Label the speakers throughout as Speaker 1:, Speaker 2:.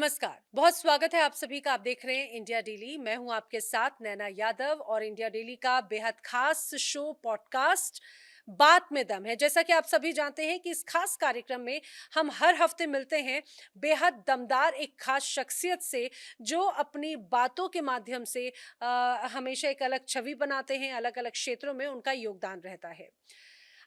Speaker 1: नमस्कार, बहुत स्वागत है आप सभी का। आप देख रहे हैं इंडिया डेली। मैं हूं आपके साथ नैना यादव और इंडिया डेली का बेहद खास शो पॉडकास्ट बात में दम है। जैसा कि आप सभी जानते हैं कि इस खास कार्यक्रम में हम हर हफ्ते मिलते हैं बेहद दमदार एक खास शख्सियत से, जो अपनी बातों के माध्यम से हमेशा एक अलग छवि बनाते हैं। अलग अलग क्षेत्रों में उनका योगदान रहता है।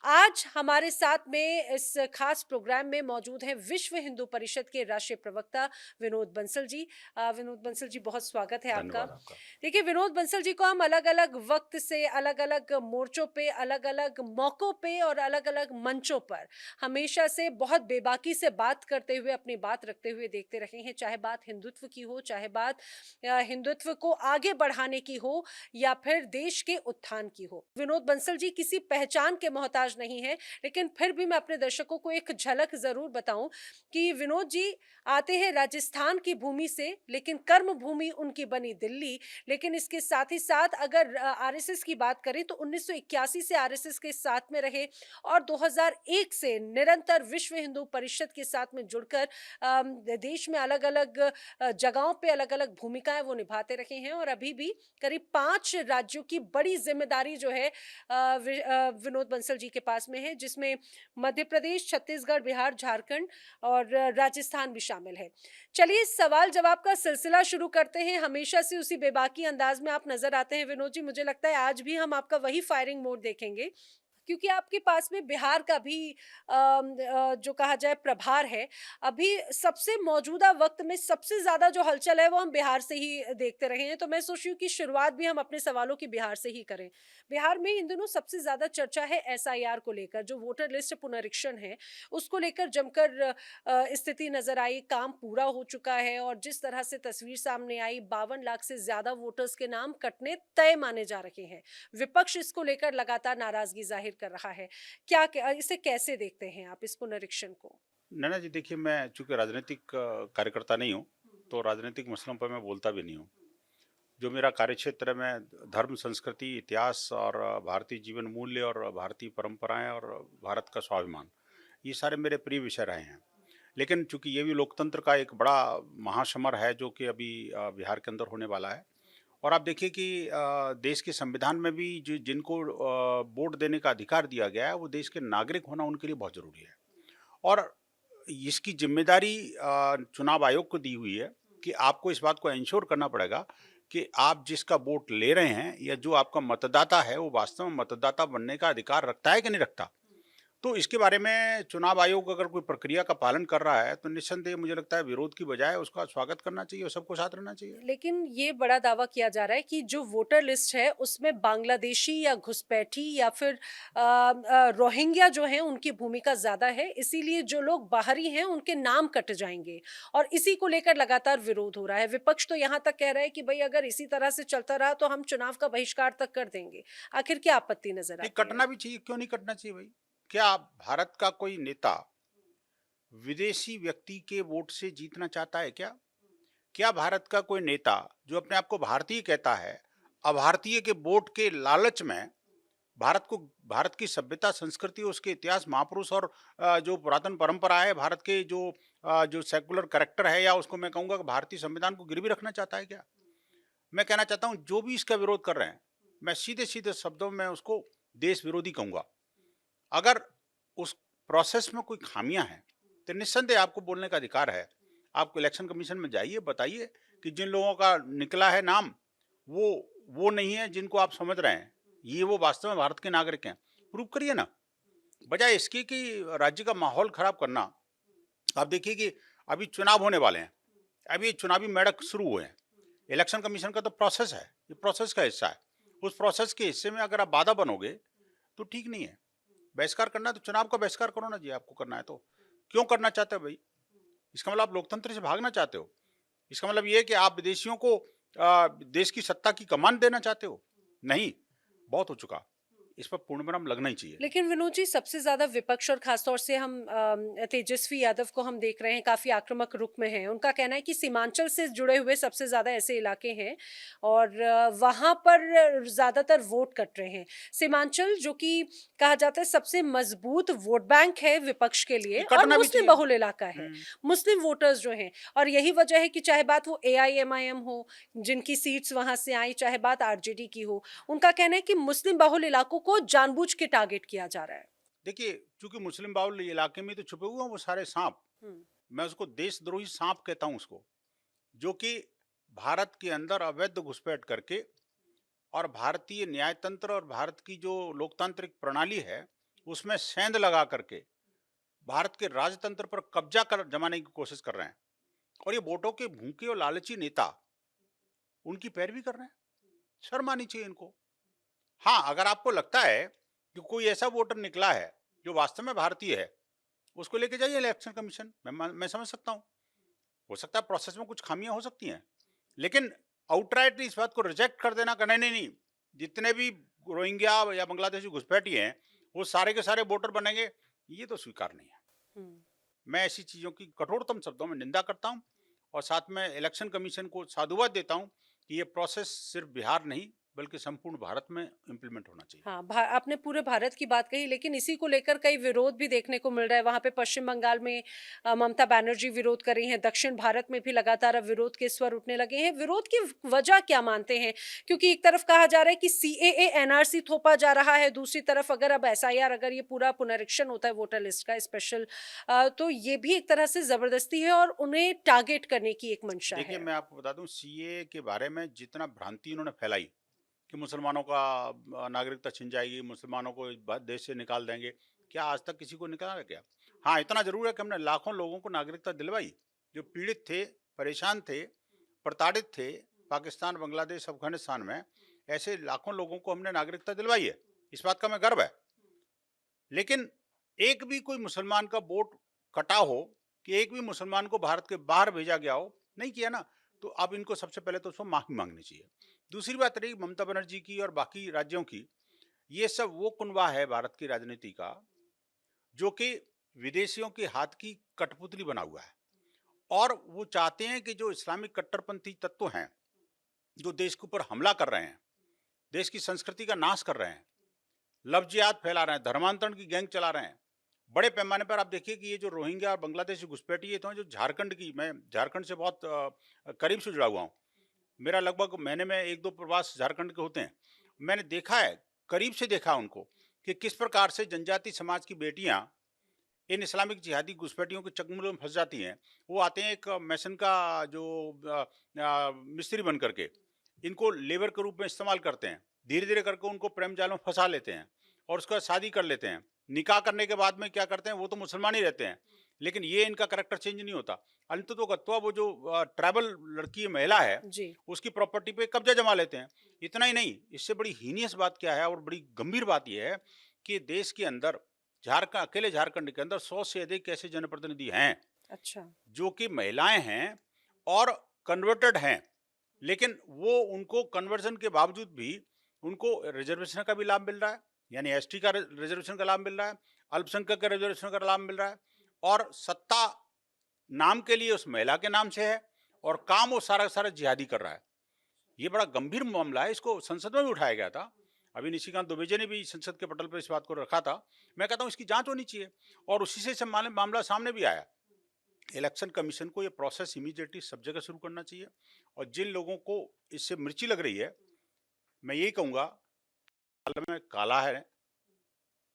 Speaker 1: आज हमारे साथ में इस खास प्रोग्राम में मौजूद हैं विश्व हिंदू परिषद के राष्ट्रीय प्रवक्ता विनोद बंसल जी। विनोद बंसल जी, बहुत स्वागत है आपका।
Speaker 2: धन्यवाद आपका।
Speaker 1: देखिए, विनोद बंसल जी को हम अलग अलग वक्त से अलग अलग मोर्चों पे, अलग अलग मौकों पे और अलग अलग मंचों पर हमेशा से बहुत बेबाकी से बात करते हुए, अपनी बात रखते हुए देखते रहे हैं। चाहे बात हिंदुत्व की हो, चाहे बात हिंदुत्व को आगे बढ़ाने की हो, या फिर देश के उत्थान की हो। विनोद बंसल जी किसी पहचान के मोहताज नहीं है, लेकिन फिर भी मैं अपने दर्शकों को एक झलक जरूर बताऊं कि विनोद जी आते हैं राजस्थान की भूमि से, लेकिन कर्म भूमि उनकी बनी दिल्ली। लेकिन इसके साथ ही साथ अगर आरएसएस की बात करें तो 1981 से आरएसएस के साथ में रहे और 2001 से निरंतर विश्व हिंदू परिषद के साथ में जुड़कर देश में अलग अलग जगहों पे अलग अलग भूमिकाएं वो निभाते रहे हैं। और अभी भी करीब 5 राज्यों की बड़ी जिम्मेदारी जो है विनोद बंसल जी के पास में है, जिसमें मध्य प्रदेश, छत्तीसगढ़, बिहार, झारखंड और राजस्थान भी शामिल है। चलिए, सवाल जवाब का सिलसिला शुरू करते हैं। हमेशा से उसी बेबाकी अंदाज में आप नजर आते हैं विनोद जी। मुझे लगता है आज भी हम आपका वही फायरिंग मोड देखेंगे, क्योंकि आपके पास में बिहार का भी जो कहा जाए प्रभार है। अभी सबसे मौजूदा वक्त में सबसे ज्यादा जो हलचल है वो हम बिहार से ही देखते रहे हैं, तो मैं सोच रही हूँ कि शुरुआत भी हम अपने सवालों की बिहार से ही करें। बिहार में इन दिनों सबसे ज्यादा चर्चा है एसआईआर को लेकर, जो वोटर लिस्ट पुनरीक्षण है उसको लेकर जमकर स्थिति नजर आई। काम पूरा हो चुका है और जिस तरह से तस्वीर सामने आई, 52 लाख से ज्यादा वोटर्स के नाम कटने तय माने जा रहे हैं। विपक्ष इसको लेकर लगातार नाराजगी जाहिर कर रहा है। इसे कैसे देखते हैं आप, इस पुनरीक्षण को?
Speaker 2: नैना जी, देखिए, मैं चूंकि राजनीतिक कार्यकर्ता नहीं हूँ, तो राजनीतिक मसलों पर मैं बोलता भी नहीं हूँ। जो मेरा कार्यक्षेत्र है, मैं धर्म, संस्कृति, इतिहास और भारतीय जीवन मूल्य और भारतीय परंपराएं और भारत का स्वाभिमान, ये सारे मेरे प्रिय विषय रहे हैं। लेकिन चूंकि ये भी लोकतंत्र का एक बड़ा महासमर है जो कि अभी बिहार के अंदर होने वाला है। और आप देखिए कि देश के संविधान में भी जो जिनको वोट देने का अधिकार दिया गया है, वो देश के नागरिक होना उनके लिए बहुत जरूरी है। और इसकी ज़िम्मेदारी चुनाव आयोग को दी हुई है कि आपको इस बात को एंश्योर करना पड़ेगा कि आप जिसका वोट ले रहे हैं या जो आपका मतदाता है, वो वास्तव में मतदाता बनने का अधिकार रखता है कि नहीं रखता। तो इसके बारे में चुनाव आयोग अगर कोई प्रक्रिया का पालन कर रहा है, तो निस्संदेह मुझे लगता है विरोध की बजाय उसका स्वागत करना चाहिए और सबको साथ रहना चाहिए।
Speaker 1: लेकिन ये बड़ा दावा किया जा रहा है कि जो वोटर लिस्ट है उसमें बांग्लादेशी या घुसपैठी या फिर रोहिंग्या जो हैं उनकी भूमिका ज्यादा है, इसीलिए जो लोग बाहरी हैं उनके नाम कट जाएंगे। और इसी को लेकर लगातार विरोध हो रहा है। विपक्ष तो यहाँ तक कह रहा है कि भाई अगर इसी तरह से चलता रहा तो हम चुनाव का बहिष्कार तक कर देंगे। आखिर क्या आपत्ति नजर
Speaker 2: नहीं,
Speaker 1: आती है?
Speaker 2: कटना भी चाहिए, क्यों नहीं कटना चाहिए भाई? क्या भारत का कोई नेता विदेशी व्यक्ति के वोट से जीतना चाहता है क्या? क्या भारत का कोई नेता जो अपने आप को भारतीय कहता है, अभारतीय के वोट के लालच में भारत की सभ्यता, संस्कृति, उसके इतिहास, महापुरुष और जो पुरातन परंपरा है, भारत के जो सेकुलर कैरेक्टर है, या उसको मैं कहूँगा कि भारतीय संविधान को गिरवी रखना चाहता है क्या? मैं कहना चाहता हूँ, जो भी इसका विरोध कर रहे हैं, मैं सीधे-सीधे शब्दों में उसको देश विरोधी कहूँगा। अगर उस प्रोसेस में कोई खामियां हैं, तो निस्संदेह आपको बोलने का अधिकार है। आप इलेक्शन कमीशन में जाइए, बताइए कि जिन लोगों का निकला है नाम, वो नहीं है जिनको आप समझ रहे हैं, ये वो वास्तव में भारत के नागरिक हैं। प्रूव करिए ना, बजाय इसके कि राज्य का माहौल खराब करना। आप देखिए कि अभी चुनाव होने वाले हैं, अभी चुनावी मेढ़क शुरू हुए हैं। इलेक्शन कमीशन का तो प्रोसेस है, ये प्रोसेस का हिस्सा है। उस प्रोसेस के हिस्से में अगर आप बाधा बनोगे तो ठीक नहीं है। बहिष्कार करना है तो चुनाव का बहिष्कार करो ना जी, आपको करना है तो। क्यों करना चाहते हो भाई? इसका मतलब आप लोकतंत्र से भागना चाहते हो। इसका मतलब ये है कि आप विदेशियों को देश की सत्ता की कमान देना चाहते हो। नहीं, बहुत हो चुका। इस पर पूर्ण विराम लगना ही चाहिए।
Speaker 1: लेकिन विनोद जी, सबसे ज्यादा विपक्ष और खासतौर से हम तेजस्वी यादव को हम देख रहे हैं, काफी आक्रामक रुख में हैं। उनका कहना है कि सीमांचल से जुड़े हुए सबसे ज्यादा ऐसे इलाके हैं और वहां पर ज्यादातर वोट कट रहे हैं। सीमांचल जो कि कहा जाता है सबसे मजबूत वोट बैंक है विपक्ष के लिए
Speaker 2: ये
Speaker 1: और
Speaker 2: कटना भी
Speaker 1: मुस्लिम
Speaker 2: चाहिए।
Speaker 1: बहुल इलाका है,
Speaker 2: हम्म।
Speaker 1: मुस्लिम वोटर्स जो हैं। और यही वजह है कि चाहे बात वो एआईएमआईएम हो, जिनकी सीट्स वहां से आई, चाहे बात आरजेडी की हो, उनका कहना है कि मुस्लिम बहुल इलाकों को जानबूझ के टारगेट किया जा रहा है।
Speaker 2: देखिए, चूंकि मुस्लिम बाहुल इलाके में तो छुपे हुए हैं वो सारे सांप।
Speaker 1: हम्म।
Speaker 2: मैं उसको देशद्रोही सांप कहता हूं उसको, जो कि भारत के अंदर अवैध घुसपैठ करके और भारतीय न्यायतंत्र और भारत की जो लोकतांत्रिक प्रणाली है उसमें सेंध लगा करके भारत के राजतंत्र पर कब्जा कर जमाने की कोशिश कर रहे हैं। और ये वोटों के भूखे और लालची नेता उनकी पैरवी कर रहे हैं। शर्म आनी चाहिए इनको। हाँ, अगर आपको लगता है कि कोई ऐसा वोटर निकला है जो वास्तव में भारतीय है, उसको लेके जाइए इलेक्शन कमीशन। मैं समझ सकता हूँ, हो सकता है प्रोसेस में कुछ खामियां हो सकती हैं, लेकिन आउटराइट इस बात को रिजेक्ट कर देना कि नहीं नहीं नहीं, जितने भी रोहिंग्या या बांग्लादेशी घुसपैठी हैं वो सारे के सारे वोटर बनेंगे, ये तो स्वीकार नहीं है।
Speaker 1: हम्म।
Speaker 2: मैं ऐसी चीजों की कठोरतम शब्दों में निंदा करता हूं और साथ में इलेक्शन कमीशन को साधुवाद देता हूं कि ये प्रोसेस सिर्फ बिहार नहीं बल्कि संपूर्ण भारत में इम्प्लीमेंट होना चाहिए।
Speaker 1: हाँ, आपने पूरे भारत की बात कही, लेकिन इसी को लेकर कई विरोध भी देखने को मिल रहा है। वहां पे पश्चिम बंगाल में ममता बनर्जी विरोध कर रही हैं, दक्षिण भारत में भी लगातार अब विरोध के स्वर उठने लगे हैं। विरोध की वजह क्या मानते हैं? क्योंकि एक तरफ कहा जा रहा है कि सीएए एनआरसी थोपा जा रहा है, दूसरी तरफ अगर अब एसआईआर, अगर ये पूरा पुनरीक्षण होता है वोटर लिस्ट का स्पेशल, तो ये भी एक तरह से जबरदस्ती है और उन्हें टारगेट करने की एक मंशा
Speaker 2: देखिए,
Speaker 1: है।
Speaker 2: मैं आपको बता दूं, सीए के बारे में जितना भ्रांति इन्होंने फैलाई कि मुसलमानों का नागरिकता छिन जाएगी, मुसलमानों को इस देश से निकाल देंगे, क्या आज तक किसी को निकाला है क्या? हाँ, इतना जरूर है कि हमने लाखों लोगों को नागरिकता दिलवाई, जो पीड़ित थे, परेशान थे, प्रताड़ित थे। पाकिस्तान, बांग्लादेश, अफगानिस्तान में ऐसे लाखों लोगों को हमने नागरिकता दिलवाई है। इस बात का मैं गर्व है। लेकिन एक भी कोई मुसलमान का वोट कटा हो, कि एक भी मुसलमान को भारत के बाहर भेजा गया हो, नहीं किया ना। तो अब इनको सबसे पहले तो उसको माफी मांगनी चाहिए। दूसरी बात रही ममता बनर्जी की और बाकी राज्यों की, ये सब वो कुनबा है भारत की राजनीति का जो कि विदेशियों के हाथ की कठपुतली बना हुआ है। और वो चाहते हैं कि जो इस्लामिक कट्टरपंथी तत्व हैं, जो देश के ऊपर हमला कर रहे हैं, देश की संस्कृति का नाश कर रहे हैं, लफ्जियात फैला रहे हैं, धर्मांतरण की गैंग चला रहे हैं, बड़े पैमाने पर आप देखिए कि ये जो रोहिंग्या और बांग्लादेशी घुसपैठी ये तो हैं जो झारखंड की, मैं झारखंड से बहुत करीब से जुड़ा हुआ हूँ। मेरा लगभग महीने में 1-2 प्रवास झारखंड के होते हैं। मैंने देखा है, करीब से देखा उनको, कि किस प्रकार से जनजाति समाज की बेटियां इन इस्लामिक जिहादी घुसपैठियों के चंगुल में फंस जाती हैं। वो आते हैं एक मैसन का जो मिस्त्री बन करके, इनको लेबर के रूप में इस्तेमाल करते हैं, धीरे धीरे करके उनको प्रेम जाल में फंसा लेते हैं और उसका शादी कर लेते हैं। निकाह करने के बाद में क्या करते हैं, वो तो मुसलमान ही रहते हैं, लेकिन ये इनका करेक्टर चेंज नहीं होता। अंततोगत्वा वो जो ट्राइबल लड़की महिला है,
Speaker 1: जी।
Speaker 2: उसकी प्रॉपर्टी पे कब्जा जमा लेते हैं। इतना ही नहीं, इससे बड़ी हीनियस बात क्या है और बड़ी गंभीर बात यह है कि देश के अंदर झारखंड, अकेले झारखंड के अंदर 100 से अधिक ऐसे जनप्रतिनिधि हैं
Speaker 1: अच्छा।
Speaker 2: जो कि महिलाएं हैं और कन्वर्टेड हैं, लेकिन वो उनको कन्वर्जन के बावजूद भी उनको रिजर्वेशन का भी लाभ मिल रहा है, यानी एसटी का रिजर्वेशन का लाभ मिल रहा है, अल्पसंख्यक का रिजर्वेशन का लाभ मिल रहा है, और सत्ता नाम के लिए उस महिला के नाम से है और काम वो सारा सारा जिहादी कर रहा है। ये बड़ा गंभीर मामला है, इसको संसद में भी उठाया गया था। अभी निशिकांत दुबे जी ने भी संसद के पटल पर इस बात को रखा था। मैं कहता हूँ इसकी जांच होनी चाहिए और उसी से सब मामला सामने भी आया। इलेक्शन कमीशन को ये प्रोसेस इमीडिएटली सब जगह शुरू करना चाहिए और जिन लोगों को इससे मिर्ची लग रही है, मैं यही कहूँगा, काला में काला है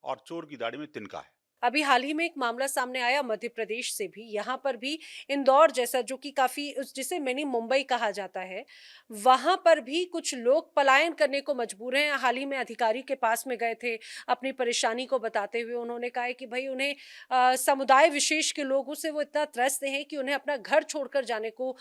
Speaker 2: और चोर की दाढ़ी में तिनका है।
Speaker 1: अभी हाल ही में एक मामला सामने आया मध्य प्रदेश से भी, यहाँ पर भी इंदौर जैसा, जो कि काफी जिसे मिनी मुंबई कहा जाता है, वहां पर भी कुछ लोग पलायन करने को मजबूर हैं। हाल ही में अधिकारी के पास में गए थे, अपनी परेशानी को बताते हुए उन्होंने कहा है कि भाई उन्हें समुदाय विशेष के लोगों से वो इतना त्रस्त हैं कि उन्हें अपना घर छोड़कर जाने को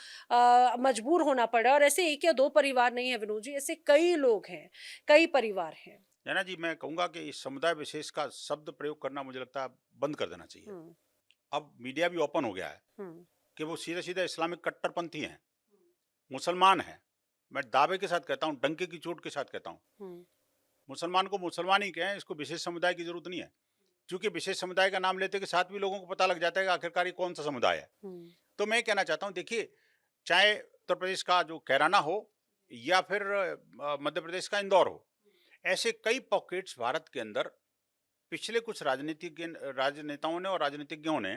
Speaker 1: मजबूर होना पड़ा। और ऐसे एक या दो परिवार नहीं है विनोद जी, ऐसे कई लोग हैं, कई परिवार हैं।
Speaker 2: जैना जी, मैं कहूँगा कि इस समुदाय विशेष का शब्द प्रयोग करना मुझे लगता है बंद कर देना चाहिए।
Speaker 1: हम्म।
Speaker 2: अब मीडिया भी ओपन हो गया है
Speaker 1: हम्म।
Speaker 2: कि वो सीधे सीधे इस्लामिक कट्टरपंथी हैं, मुसलमान हैं। मैं दावे के साथ कहता हूँ, डंके की चोट के साथ कहता हूँ,
Speaker 1: हम्म।
Speaker 2: मुसलमान को मुसलमान ही कहें, इसको विशेष समुदाय की जरूरत नहीं है, क्योंकि विशेष समुदाय का नाम लेते के साथ भी लोगों को पता लग जाता है कि आखिरकार ये कौन सा समुदाय है।
Speaker 1: हुँ।
Speaker 2: तो मैं कहना चाहता हूँ, देखिए, चाहे उत्तर प्रदेश का जो कैराना हो या फिर मध्य प्रदेश का इंदौर हो, ऐसे कई पॉकेट्स भारत के अंदर पिछले कुछ राजनेताओं ने और राजनीतिज्ञों ने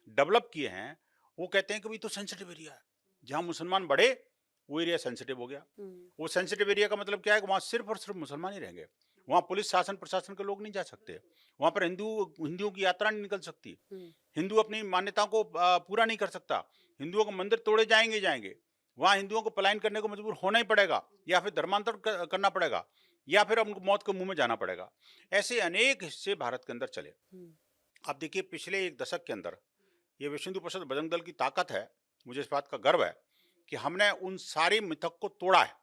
Speaker 2: डेवलप किए हैं। वो कहते हैं कि भाई तो सेंसिटिव एरिया है, जहाँ मुसलमान बढ़े वो एरिया सेंसिटिव हो गया।
Speaker 1: हुँ।
Speaker 2: वो सेंसिटिव एरिया का मतलब क्या है कि वहाँ सिर्फ और सिर्फ मुसलमान ही रहेंगे। वहाँ पुलिस शासन प्रशासन के लोग नहीं जा सकते। वहाँ पर हिंदुओं की यात्रा नहीं निकल सकती।
Speaker 1: हुँ।
Speaker 2: हिंदू अपनी मान्यताओं को पूरा नहीं कर सकता। हिंदुओं के मंदिर तोड़े जाएंगे ही जाएंगे। वहाँ हिंदुओं को पलायन करने को मजबूर होना ही पड़ेगा, या फिर धर्मांतर करना पड़ेगा, या फिर उनको मौत के मुंह में जाना पड़ेगा। ऐसे अनेक हिस्से भारत के अंदर चले।
Speaker 1: हुँ।
Speaker 2: आप देखिए, पिछले एक दशक के अंदर ये विश्व हिंदू परिषद बजरंग दल की ताकत है। मुझे इस बात का गर्व है कि हमने उन सारे मिथक को तोड़ा है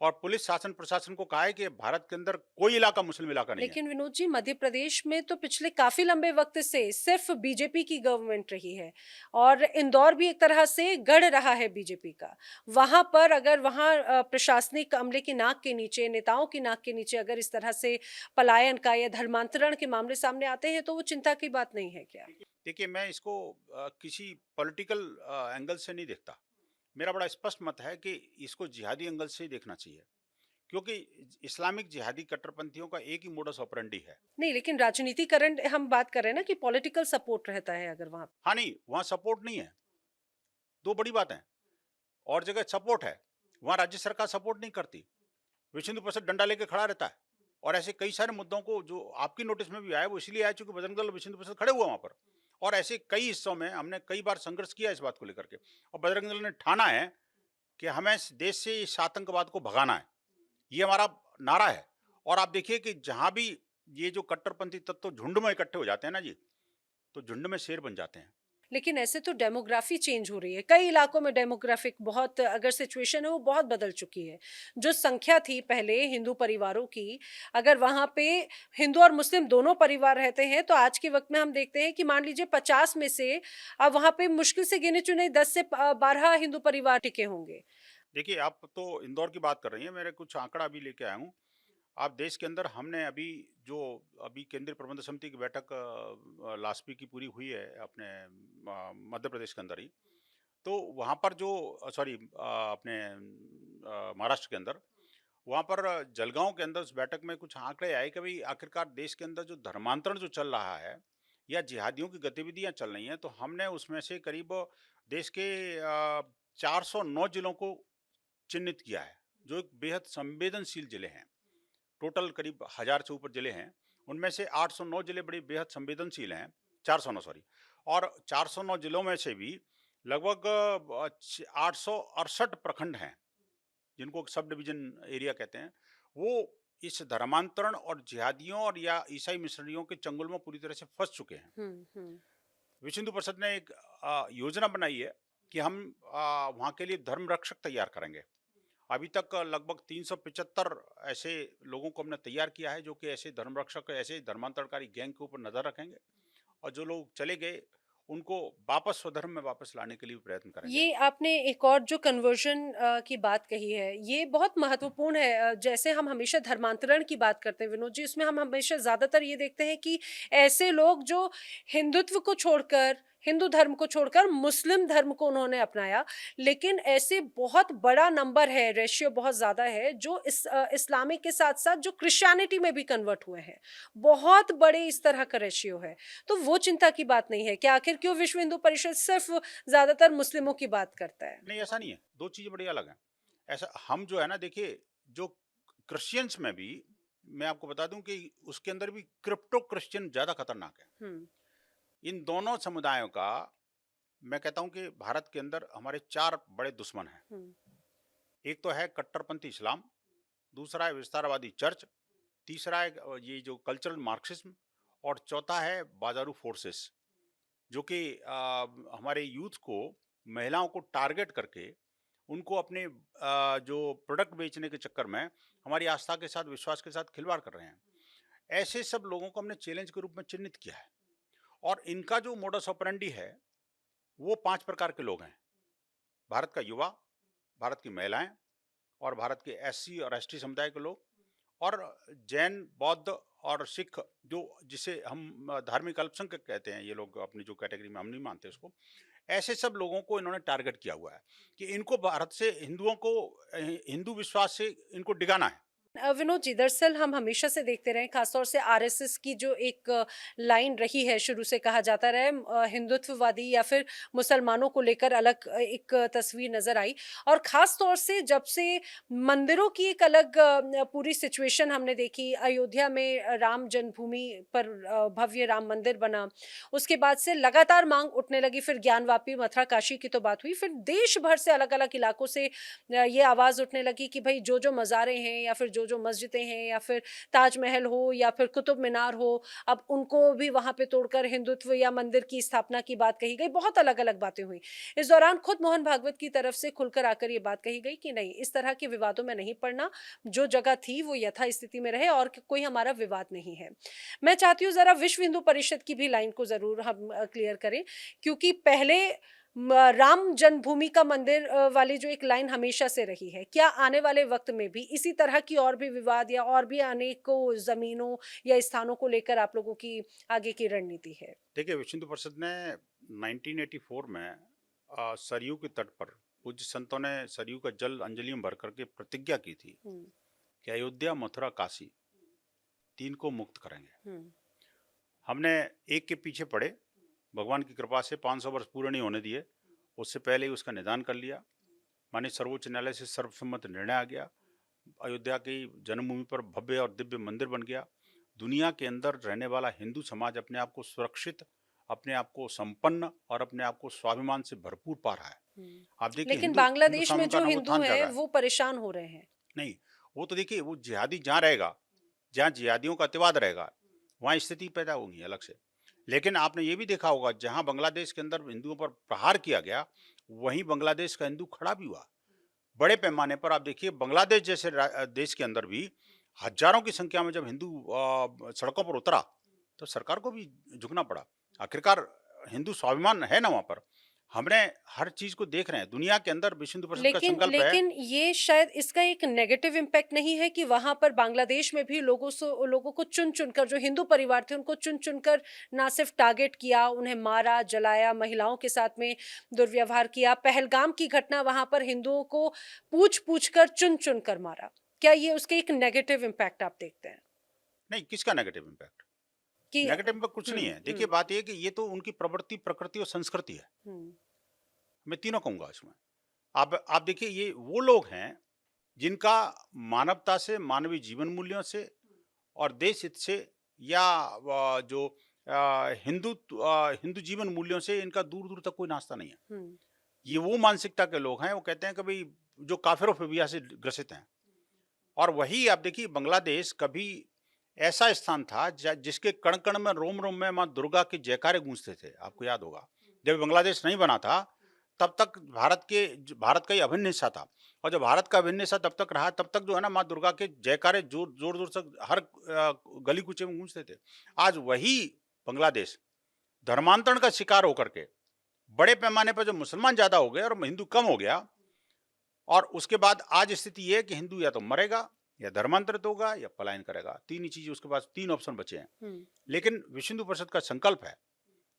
Speaker 2: और पुलिस शासन प्रशासन को कहा है कि भारत के अंदर कोई इलाका मुस्लिम इलाका नहीं है।
Speaker 1: लेकिन विनोद जी, मध्य प्रदेश में तो पिछले काफी लंबे वक्त से सिर्फ बीजेपी की गवर्नमेंट रही है और इंदौर भी एक तरह से गढ़ रहा है बीजेपी का। वहां पर अगर वहां प्रशासनिक अमले की नाक के नीचे, नेताओं की नाक के नीचे अगर इस तरह से पलायन का या धर्मांतरण के मामले सामने आते हैं तो वो चिंता की बात नहीं है क्या?
Speaker 2: देखिए, मैं इसको किसी पॉलिटिकल एंगल से नहीं देखता। मेरा बड़ा स्पष्ट मत है कि इसको जिहादी एंगल से ही देखना चाहिए, क्योंकि इस्लामिक जिहादी कट्टरपंथियों का एक ही मोडस ऑपरेंडी है।
Speaker 1: नहीं, लेकिन राजनीतिकरण हम बात कर रहे हैं ना कि पॉलिटिकल सपोर्ट रहता है अगर वहां।
Speaker 2: हाँ, नहीं, वहाँ सपोर्ट नहीं है। दो बड़ी बातें हैं। और जगह सपोर्ट है, वहाँ राज्य सरकार सपोर्ट नहीं करती। विश्व हिंदू परिषद डंडा लेके खड़ा रहता है। और ऐसे कई सारे मुद्दों को जो आपकी नोटिस में भी आया, वो इसलिए आया क्योंकि बजरंग दल, विश्व हिंदू परिषद खड़े हुआ वहाँ पर। और ऐसे कई हिस्सों में हमने कई बार संघर्ष किया इस बात को लेकर के, और बजरंग दल ने ठाना है कि हमें इस देश से इस आतंकवाद को भगाना है। ये हमारा नारा है। और आप देखिए कि जहाँ भी ये जो कट्टरपंथी तत्व झुंड में इकट्ठे हो जाते हैं ना जी, तो झुंड में शेर बन जाते हैं।
Speaker 1: लेकिन ऐसे तो डेमोग्राफी चेंज हो रही है। कई इलाकों में डेमोग्राफिक बहुत अगर सिचुएशन है वो बहुत बदल चुकी है। जो संख्या थी पहले हिंदू परिवारों की, अगर वहाँ पे हिंदू और मुस्लिम दोनों परिवार रहते हैं तो आज के वक़्त में हम देखते हैं कि मान लीजिए 50 में से अब वहाँ पे मुश्किल से गिने-चुने 10 से 12 हिंदू परिवार टिके होंगे।
Speaker 2: देखिए, आप तो इंदौर की बात कर रही हैं, मेरे कुछ आंकड़ा भी लेके आया हूँ। आप देश के अंदर हमने जो अभी केंद्रीय प्रबंध समिति की बैठक लास्ट वीक की पूरी हुई है अपने मध्य प्रदेश के अंदर ही। तो वहाँ पर जो सॉरी अपने महाराष्ट्र के अंदर, वहाँ पर जलगांव के अंदर उस बैठक में कुछ आंकड़े आए कि भाई आखिरकार देश के अंदर जो धर्मांतरण जो चल रहा है या जिहादियों की गतिविधियां चल रही हैं, तो हमने उसमें से करीब देश के 409 जिलों को चिन्हित किया है, जो एक बेहद संवेदनशील जिले हैं। टोटल करीब 1000 से ऊपर जिले हैं, उनमें से 809 जिले बड़े बेहद संवेदनशील हैं। 409 सॉरी। और 409 जिलों में से भी लगभग 868 प्रखंड हैं, जिनको सब डिवीजन एरिया कहते हैं। वो इस धर्मांतरण और जिहादियों और या ईसाई मिशनरियों के चंगुल में पूरी तरह से फंस चुके हैं।
Speaker 1: हुँ, हुँ।
Speaker 2: विश्व हिंदू परिषद ने एक योजना बनाई है कि हम वहाँ के लिए धर्म रक्षक तैयार करेंगे। अभी तक लगभग 375 ऐसे लोगों को हमने तैयार किया है, जो कि ऐसे धर्म रक्षक, ऐसे धर्मांतरणकारी गैंग के ऊपर नजर रखेंगे, और जो लोग चले गए उनको वापस स्वधर्म में वापस लाने के लिए भी प्रयत्न करेंगे।
Speaker 1: ये आपने एक और जो कन्वर्जन की बात कही है, ये बहुत महत्वपूर्ण है। जैसे हम हमेशा धर्मांतरण की बात करते हैं विनोद जी, उसमें हम हमेशा ज़्यादातर ये देखते हैं कि ऐसे लोग जो हिंदुत्व को छोड़कर, हिंदू धर्म को छोड़कर मुस्लिम धर्म को उन्होंने अपनाया। लेकिन ऐसे बहुत बड़ा नंबर है, रेशियो बहुत ज़्यादा है, जो इस्लामिक के साथ-साथ जो क्रिश्चियनिटी में भी कन्वर्ट हुए हैं। बहुत बड़े इस तरह का रेशियो है। तो वो चिंता की बात नहीं है क्या? आखिर क्यों विश्व हिंदू परिषद सिर्फ़ ज़्यादातर मुस्लिमों की बात करता है?
Speaker 2: नहीं, ऐसा नहीं है, दो चीजें बड़ी अलग हैं। ऐसा हम जो है ना, देखिए, जो क्रिश्चियंस में भी मैं आपको बता दूं कि उसके अंदर भी क्रिप्टो क्रिश्चियन ज्यादा खतरनाक है।
Speaker 1: हुँ।
Speaker 2: इन दोनों समुदायों का, मैं कहता हूं कि भारत के अंदर हमारे चार बड़े दुश्मन हैं।
Speaker 1: हुँ।
Speaker 2: एक तो है कट्टरपंथी इस्लाम, दूसरा है विस्तारवादी चर्च, तीसरा है ये जो कल्चरल मार्क्सिज्म, और चौथा है बाजारू फोर्सेस, जो कि हमारे यूथ को, महिलाओं को टारगेट करके उनको अपने जो प्रोडक्ट बेचने के चक्कर में हमारी आस्था के साथ, विश्वास के साथ खिलवाड़ कर रहे हैं। ऐसे सब लोगों को हमने चैलेंज के रूप में चिन्हित किया है। और इनका जो मोडस ऑपरेंडी है, वो 5 प्रकार के लोग हैं। भारत का युवा, भारत की महिलाएं, और भारत के एससी और एसटी समुदाय के लोग, और जैन, बौद्ध और सिख, जो जिसे हम धार्मिक अल्पसंख्यक कहते हैं, ये लोग अपनी जो कैटेगरी में, हम नहीं मानते उसको, ऐसे सब लोगों को इन्होंने टारगेट किया हुआ है कि इनको भारत से, हिंदुओं को हिंदू विश्वास से इनको डिगाना है।
Speaker 1: विनोद जी, दरअसल हम हमेशा से देखते रहे, खासतौर से आरएसएस की जो एक लाइन रही है, शुरू से कहा जाता रहा है, हिंदुत्ववादी या फिर मुसलमानों को लेकर अलग एक तस्वीर नजर आई। और खास तौर से जब से मंदिरों की एक अलग पूरी सिचुएशन हमने देखी, अयोध्या में राम जन्मभूमि पर भव्य राम मंदिर बना, उसके बाद से लगातार मांग उठने लगी, फिर ज्ञानवापी, मथुरा, काशी की तो बात हुई, फिर देश भर से अलग अलग इलाकों से ये आवाज उठने लगी कि भाई जो जो मज़ारें हैं या फिर जो जो मस्जिदें हैं या फिर ताजमहल हो या फिर कुतुब मीनार हो, अब उनको भी वहां पे तोड़कर हिंदुत्व या मंदिर की स्थापना की बात कही गई। बहुत अलग अलग बातें हुई। इस दौरान खुद मोहन भागवत की तरफ से खुलकर आकर ये बात कही गई कि नहीं, इस तरह के विवादों में नहीं पड़ना, जो जगह थी वो यथा स्थिति में रहे और कोई हमारा विवाद नहीं है। मैं चाहती हूँ जरा विश्व हिंदू परिषद की भी लाइन को जरूर हम क्लियर करें, क्योंकि पहले राम जन्मभूमि का मंदिर वाली जो एक लाइन हमेशा से रही है, क्या आने वाले वक्त में भी इसी तरह की और भी विवाद या और भी अनेकों जमीनों या स्थानों को लेकर आप लोगों की आगे की रणनीति है?
Speaker 2: देखिए, विश्व हिंदू परिषद ने 1984 में सरयू के तट पर पूज्य संतों ने सरयू का जल अंजलि में भर करके प्रतिज्ञा की थी
Speaker 1: हम्म,
Speaker 2: कि अयोध्या, मथुरा, काशी, तीन को मुक्त करेंगे।
Speaker 1: हम्म,
Speaker 2: हमने एक के पीछे पड़े, भगवान की कृपा से 500 वर्ष पूरे नहीं होने दिए, उससे पहले ही उसका निदान कर लिया। माननीय सर्वोच्च न्यायालय से सर्वसम्मत निर्णय आ गया। अयोध्या की जन्मभूमि पर भव्य और दिव्य मंदिर बन गया। दुनिया के अंदर रहने वाला हिंदू समाज अपने आप को सुरक्षित, अपने आप को संपन्न और अपने आप को स्वाभिमान से भरपूर पा रहा है।
Speaker 1: हम्म।
Speaker 2: आप देखिए,
Speaker 1: लेकिन
Speaker 2: हिंदू हिंदू
Speaker 1: बांग्लादेश में
Speaker 2: स्वाभिमान का
Speaker 1: जो
Speaker 2: नाम वो
Speaker 1: हिंदू
Speaker 2: थान
Speaker 1: हैं
Speaker 2: जगह है।
Speaker 1: वो परेशान हो रहे हैं।
Speaker 2: नहीं, वो तो देखिए, वो जिहादी जहाँ रहेगा, जहाँ जिहादियों का अतिवाद रहेगा, वहाँ स्थिति पैदा होगी अलग से। लेकिन आपने ये भी देखा होगा, जहाँ बांग्लादेश के अंदर हिंदुओं पर प्रहार किया गया, वहीं बांग्लादेश का हिंदू खड़ा भी हुआ। बड़े पैमाने पर आप देखिए, बांग्लादेश जैसे देश के अंदर भी हजारों की संख्या में जब हिंदू सड़कों पर उतरा, तो सरकार को भी झुकना पड़ा। आखिरकार हिंदू स्वाभिमान है ना वहाँ पर। हमने हर चीज को देख रहे हैं। दुनिया के अंदर विश्व हिंदू परिषद का
Speaker 1: लेकिन
Speaker 2: संकल्प है।
Speaker 1: लेकिन ये शायद इसका एक नेगेटिव इम्पैक्ट नहीं है कि वहां पर बांग्लादेश में भी लोगों को चुन चुनकर, जो हिंदू परिवार थे उनको चुन चुनकर ना सिर्फ टारगेट किया, उन्हें मारा, जलाया, महिलाओं के साथ में दुर्व्यवहार किया। पहलगाम की घटना, वहां पर हिंदुओं को पूछ पूछ कर चुन चुन कर मारा। क्या ये उसके एक नेगेटिव इम्पैक्ट आप देखते हैं
Speaker 2: नहीं, किसका नेगेटिव इम्पैक्ट?
Speaker 1: कि
Speaker 2: नेगेटिव इम्पैक्ट कुछ नहीं है। देखिए, बात ये है कि ये तो उनकी प्रवृत्ति, प्रकृति और संस्कृति है।
Speaker 1: हम्म,
Speaker 2: मैं तीनों कहूंगा इसमें। आप देखिए, ये वो लोग हैं जिनका मानवता से, मानवीय जीवन मूल्यों से और देश हित से, या जो हिंदू जीवन मूल्यों से इनका दूर दूर तक कोई नाता नहीं है।
Speaker 1: हम्म,
Speaker 2: ये वो मानसिकता के लोग हैं, वो कहते हैं कि भाई, जो काफिरोफोबिया से ग्रसित हैं। और वही आप देखिए, बांग्लादेश कभी ऐसा स्थान था जिसके कण कण में, रोम रोम में माँ दुर्गा के जयकारे गूंजते थे। आपको याद होगा, जब बांग्लादेश नहीं बना था, तब तक भारत का ही अभिन्न हिस्सा था। और जब भारत का अभिन्न हिस्सा तब तक रहा, तब तक जो है ना, माँ दुर्गा के जयकारे जोर जोर जोर से हर गली कूचे में गूंजते थे। आज वही बांग्लादेश धर्मांतरण का शिकार होकर के, बड़े पैमाने पर जब मुसलमान ज्यादा हो गए और हिंदू कम हो गया, और उसके बाद आज स्थिति ये है कि हिंदू या तो मरेगा, या धर्मांतरित होगा, या पलायन करेगा। तीन ही चीजें उसके पास, तीन ऑप्शन बचे हैं। लेकिन विश्व हिंदू परिषद का संकल्प है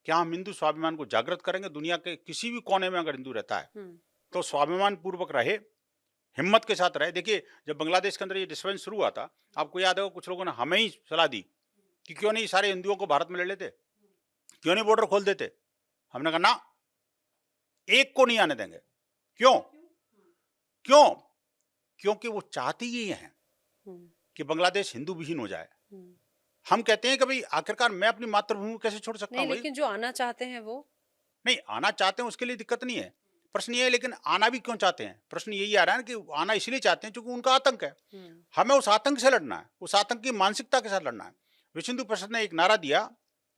Speaker 2: कि हम हिंदू स्वाभिमान को जागृत करेंगे। दुनिया के किसी भी कोने में अगर हिंदू रहता है तो स्वाभिमान पूर्वक रहे, हिम्मत के साथ रहे। देखिए, जब बांग्लादेश के अंदर ये डिस्टर्बेंस शुरू हुआ था, आपको याद होगा, कुछ लोगों ने हमें ही सलाह दी कि क्यों नहीं सारे हिंदुओं को भारत में ले लेते, क्यों नहीं बॉर्डर खोल देते। हमने कहा ना, एक को नहीं आने देंगे। क्यों? क्यों? क्योंकि वो चाहते ही हैं कि बांग्लादेश हिंदू विहीन हो जाए। हम कहते हैं कि भाई, आखिरकार मैं अपनी मातृभूमि को कैसे छोड़ सकता
Speaker 1: नहीं,
Speaker 2: हूँ?
Speaker 1: लेकिन जो आना चाहते हैं वो
Speaker 2: नहीं, आना चाहते हैं उसके लिए दिक्कत नहीं है। प्रश्न ये है, लेकिन आना भी क्यों चाहते हैं? प्रश्न यही आ रहा है कि आना इसलिए चाहते हैं क्योंकि उनका आतंक है। हमें उस आतंक से लड़ना है, उस आतंक की मानसिकता के साथ लड़ना है। विश्व हिंदू परिषद ने एक नारा दिया,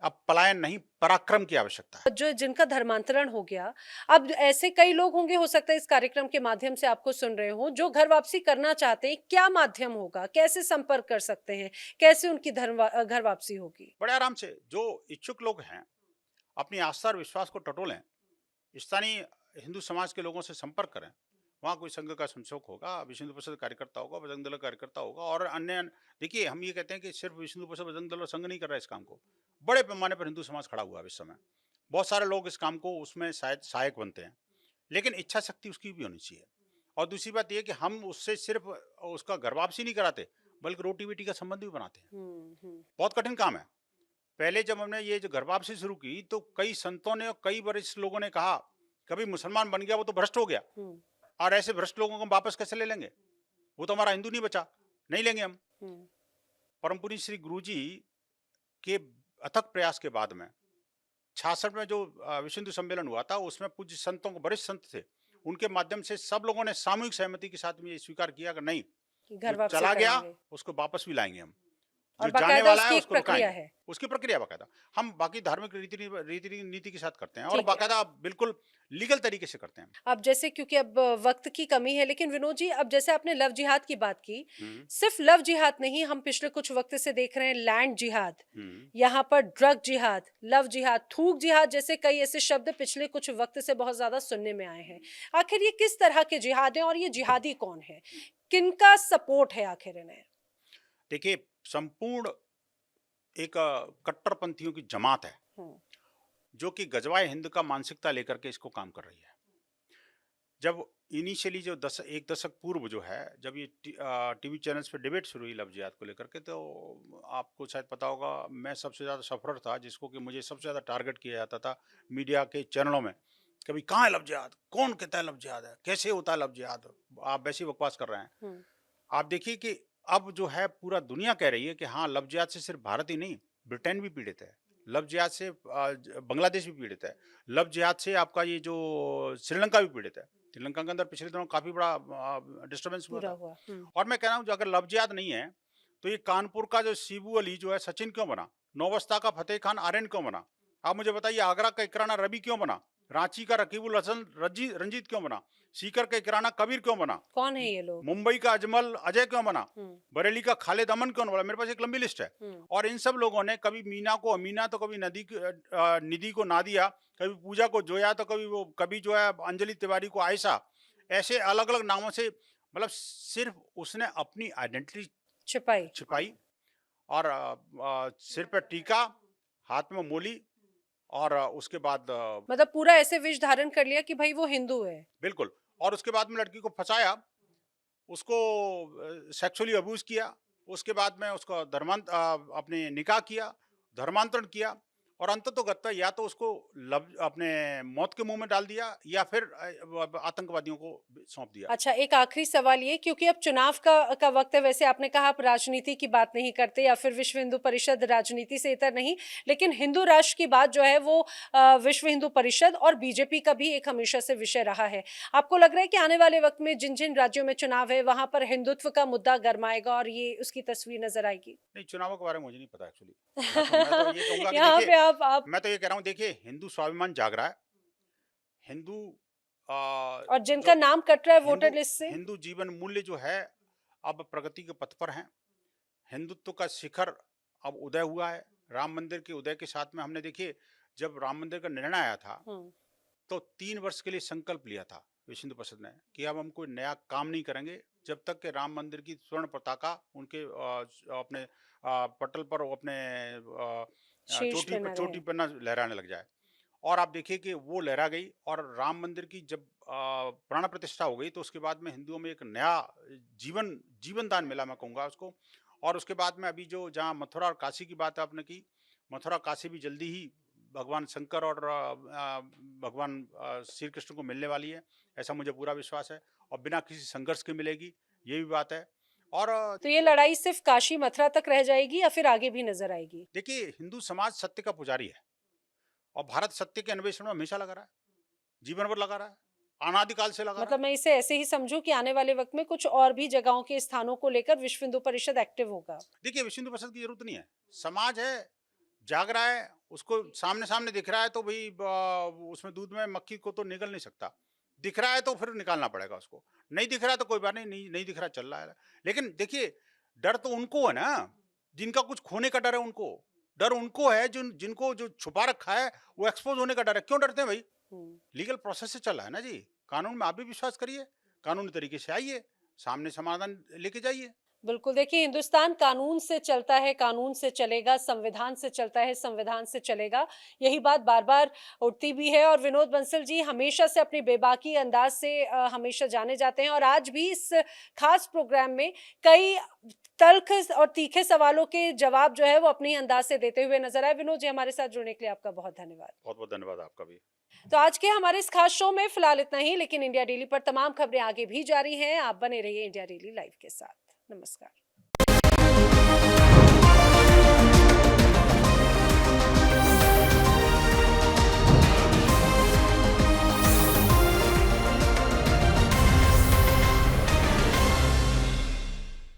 Speaker 2: अब पलायन नहीं, पराक्रम की आवश्यकता है।
Speaker 1: जो जिनका धर्मांतरण हो गया, अब ऐसे कई लोग होंगे, हो सकता है इस कार्यक्रम के माध्यम से आपको सुन रहे हो, जो घर वापसी करना चाहते हैं। क्या माध्यम होगा, कैसे संपर्क कर सकते हैं, कैसे उनकी घर वापसी होगी?
Speaker 2: बड़े आराम से, जो इच्छुक लोग हैं, अपनी आस्था और विश्वास को टटोलें, स्थानीय हिंदू समाज के लोगों से संपर्क करें, वहाँ कोई संघ का संसद होगा, विश्व हिंदू परिषद कार्यकर्ता होगा, बजरंग दल का कार्यकर्ता होगा और अन्य। देखिए, हम ये कहते हैं कि सिर्फ विश्व हिंदू परिषद, बजरंग दल और संघ नहीं कर रहा है इस काम को, बड़े पैमाने पर हिंदू समाज खड़ा हुआ है इस समय। बहुत सारे लोग इस काम को उसमें शायद सहायक बनते हैं, लेकिन इच्छा शक्ति उसकी भी होनी चाहिए। और दूसरी बात यह है कि हम उससे सिर्फ उसका घर वापसी नहीं कराते, बल्कि रोटी बेटी का संबंध भी बनाते हैं। बहुत कठिन काम है। पहले जब हमने ये जो घर वापसी शुरू की तो कई संतों ने और कई वरिष्ठ लोगों ने कहा, कभी मुसलमान बन गया वो तो भ्रष्ट हो गया, और ऐसे भ्रष्ट लोगों को हम वापस कैसे ले लेंगे, वो तो हमारा हिंदू नहीं बचा, नहीं लेंगे हम। परम पूज्य श्री गुरु जी के अथक प्रयास के बाद में 66 में जो विश्व हिंदू सम्मेलन हुआ था, उसमें पूज्य संतों को, वरिष्ठ संत थे, उनके माध्यम से सब लोगों ने सामूहिक सहमति के साथ में ये स्वीकार किया कि नहीं,
Speaker 1: कि घर
Speaker 2: जो
Speaker 1: वापसी
Speaker 2: चला गया
Speaker 1: करेंगे।
Speaker 2: उसको वापस भी लाएंगे हम,
Speaker 1: और
Speaker 2: जो जाने
Speaker 1: बाकायदा
Speaker 2: वाला
Speaker 1: उसकी
Speaker 2: है
Speaker 1: एक
Speaker 2: उसको
Speaker 1: प्रक्रिया
Speaker 2: रुकाएंगे,
Speaker 1: है।
Speaker 2: उसकी प्रक्रिया बाकायदा हम बाकी धार्मिक रीति नीति के साथ करते हैं, और
Speaker 1: ठीक है।
Speaker 2: बाकायदा बिल्कुल लीगल तरीके से करते हैं।
Speaker 1: अब जैसे, क्योंकि अब वक्त की कमी है, लेकिन विनोद जी, अब जैसे आपने लव जिहाद की बात की, सिर्फ लव जिहाद नहीं, हम पिछले कुछ वक्त से देख रहे हैं लैंड जिहाद, यहाँ पर ड्रग जिहाद, लव जिहाद, थूक जिहाद जैसे कई ऐसे शब्द पिछले कुछ वक्त से बहुत ज्यादा सुनने में आए हैं। आखिर ये किस तरह के जिहाद हैं और ये जिहादी कौन है, किनका सपोर्ट है आखिर इन्हें?
Speaker 2: देखिए, संपूर्ण एक कट्टरपंथियों की जमात है जो कि गजवाए हिंद का मानसिकता लेकर के इसको काम कर रही है। जब इनिशियली जो एक दशक पूर्व जो है, जब ये टीवी चैनल्स पे डिबेट शुरू हुई लव जिहाद को लेकर के, तो आपको शायद पता होगा, मैं सबसे ज़्यादा सफर था जिसको कि मुझे सबसे ज़्यादा टारगेट किया जाता था मीडिया के चैनलों में। कभी कहाँ है लव जिहाद, कौन कहता है लव जिहाद है, कैसे होता है लव जिहाद, आप वैसी बकवास कर रहे हैं। आप देखिए कि अब जो है पूरा दुनिया कह रही है कि हाँ, लव जिहाद से सिर्फ भारत ही नहीं, ब्रिटेन भी पीड़ित है, लव जिहाद से बांग्लादेश भी पीड़ित है, लव जिहाद से आपका ये जो श्रीलंका भी पीड़ित है। श्रीलंका के अंदर पिछले दिनों काफी बड़ा डिस्टर्बेंस हुआ था। और मैं कह रहा हूँ, जो अगर लव जिहाद नहीं है तो ये कानपुर का जो शिबू अली जो है सचिन क्यों बना, नौबस्ता का फतेह खान आर्यन क्यों बना, आप मुझे बताइए, आगरा का इकराना रवि क्यों बना, रांची का रकीबुल हसन रंजीत क्यों बना, सीकर का इकराना कबीर क्यों बना,
Speaker 1: कौन है ये लोग,
Speaker 2: मुंबई का अजमल अजय क्यों बना, बरेली का खालिद अमन क्यों बना, मेरे पास एक लंबी लिस्ट है। और इन सब लोगों ने कभी मीना को अमीना तो कभी निधि को नादिया, कभी पूजा को जोया तो कभी जो है अंजलि तिवारी को आयशा, ऐसे अलग अलग नामों से, मतलब सिर्फ उसने अपनी आइडेंटिटी छिपाई और सिर पर टीका, हाथ में मोली, और उसके बाद
Speaker 1: मतलब पूरा ऐसे वेश धारण कर लिया कि भाई वो हिंदू है।
Speaker 2: बिल्कुल। और उसके बाद में लड़की को फंसाया, उसको सेक्सुअली अब्यूज किया, उसके बाद में उसको अपने निकाह किया, धर्मांतरण किया, और अंततोगत्वा या तो उसको अपने मौत के मुंह में डाल दिया या फिर आतंकवादियों को सौंप दिया।
Speaker 1: अच्छा, एक आखिरी सवाल ये, क्योंकि अब चुनाव का वक्त है, वैसे आपने कहा आप राजनीति की बात नहीं करते या फिर विश्व हिंदू परिषद राजनीति से इतर नहीं, लेकिन हिंदू राष्ट्र की बात जो है वो विश्व हिंदू परिषद और बीजेपी का भी एक हमेशा से विषय रहा है। आपको लग रहा है कि आने वाले वक्त में जिन जिन राज्यों में चुनाव है वहां पर हिंदुत्व का मुद्दा गरमाएगा और ये उसकी तस्वीर नजर आएगी?
Speaker 2: नहीं, चुनावों के बारे में मुझे नहीं पता एक्चुअली। मैं तो ये कहूंगा कि
Speaker 1: यहाँ
Speaker 2: देखिए,
Speaker 1: पे आप
Speaker 2: मैं तो ये कह रहा हूँ, देखिए, हिंदू स्वाभिमान जाग रहा है, हिंदू
Speaker 1: और जिनका नाम कट रहा है वोटर लिस्ट से,
Speaker 2: हिंदू जीवन मूल्य जो है अब प्रगति के पथ पर हैं। हिंदुत्व का शिखर अब उदय हुआ है। राम मंदिर के उदय के साथ में हमने, देखिए, जब राम मंदिर का निर्णय आया था तो 3 वर्ष के लिए संकल्प लिया था विश्व हिंदू परिषद ने कि अब हम कोई नया काम नहीं करेंगे जब तक कि राम मंदिर की स्वर्ण पताका उनके अपने पटल पर, अपने चोटी पर ना लहराने लग जाए। और आप देखिए कि वो लहरा गई, और राम मंदिर की जब प्राण प्रतिष्ठा हो गई तो उसके बाद में हिंदुओं में एक नया जीवन दान मिला, मैं कहूँगा उसको। और उसके बाद में अभी जो जहाँ मथुरा और काशी की बात आपने की, मथुरा काशी भी जल्दी ही भगवान शंकर और भगवान श्री कृष्ण को मिलने वाली है, ऐसा मुझे पूरा विश्वास है, और बिना किसी संघर्ष के मिलेगी, ये भी बात है। और
Speaker 1: तो ये लड़ाई सिर्फ काशी मथुरा तक रह जाएगी या फिर आगे भी नजर आएगी?
Speaker 2: देखिए, हिंदू समाज सत्य का पुजारी है, और भारत सत्य के अन्वेषण में हमेशा लगा रहा है, जीवन भर लगा रहा है, अनादिकाल से लगा रहा है।
Speaker 1: मतलब मैं इसे ऐसे ही समझूं कि आने वाले वक्त में कुछ और भी जगहों के स्थानों को लेकर विश्व हिंदू परिषद एक्टिव होगा?
Speaker 2: देखिए, विश्व हिंदू परिषद की जरूरत नहीं है, समाज है, जाग रहा है, उसको सामने दिख रहा है, तो भाई उसमें दूध में मक्खी को तो निकल नहीं सकता, दिख रहा है तो फिर निकालना पड़ेगा उसको, नहीं दिख रहा है तो कोई बात नहीं दिख रहा, चल रहा है। लेकिन देखिए, डर तो उनको है ना जिनका कुछ खोने का डर है, डर उनको है जिनको जो छुपा रखा है वो एक्सपोज होने का डर है। क्यों डरते हैं भाई? लीगल प्रोसेस से चल रहा है ना जी, कानून में आप भी विश्वास करिए, कानूनी तरीके से आइए, सामने समाधान लेके जाइए।
Speaker 1: बिल्कुल, देखिए हिंदुस्तान कानून से चलता है, कानून से चलेगा, संविधान से चलता है, संविधान से चलेगा। यही बात बार-बार उठती भी है और विनोद बंसल जी हमेशा से अपनी बेबाकी अंदाज़ से हमेशा जाने जाते हैं और आज भी इस खास प्रोग्राम में कई तल्ख़ और तीखे सवालों के जवाब जो है वो अपने ही अंदाज़ से देते हुए नज़र आए। विनोद जी हमारे साथ जुड़ने के लिए आपका बहुत धन्यवाद।
Speaker 2: बहुत-बहुत धन्यवाद आपका भी।
Speaker 1: तो आज के हमारे इस खास शो में फिलहाल इतना ही, लेकिन इंडिया डेली पर तमाम खबरें आगे भी जारी हैं। आप बने रहिए इंडिया डेली लाइव के साथ। नमस्कार।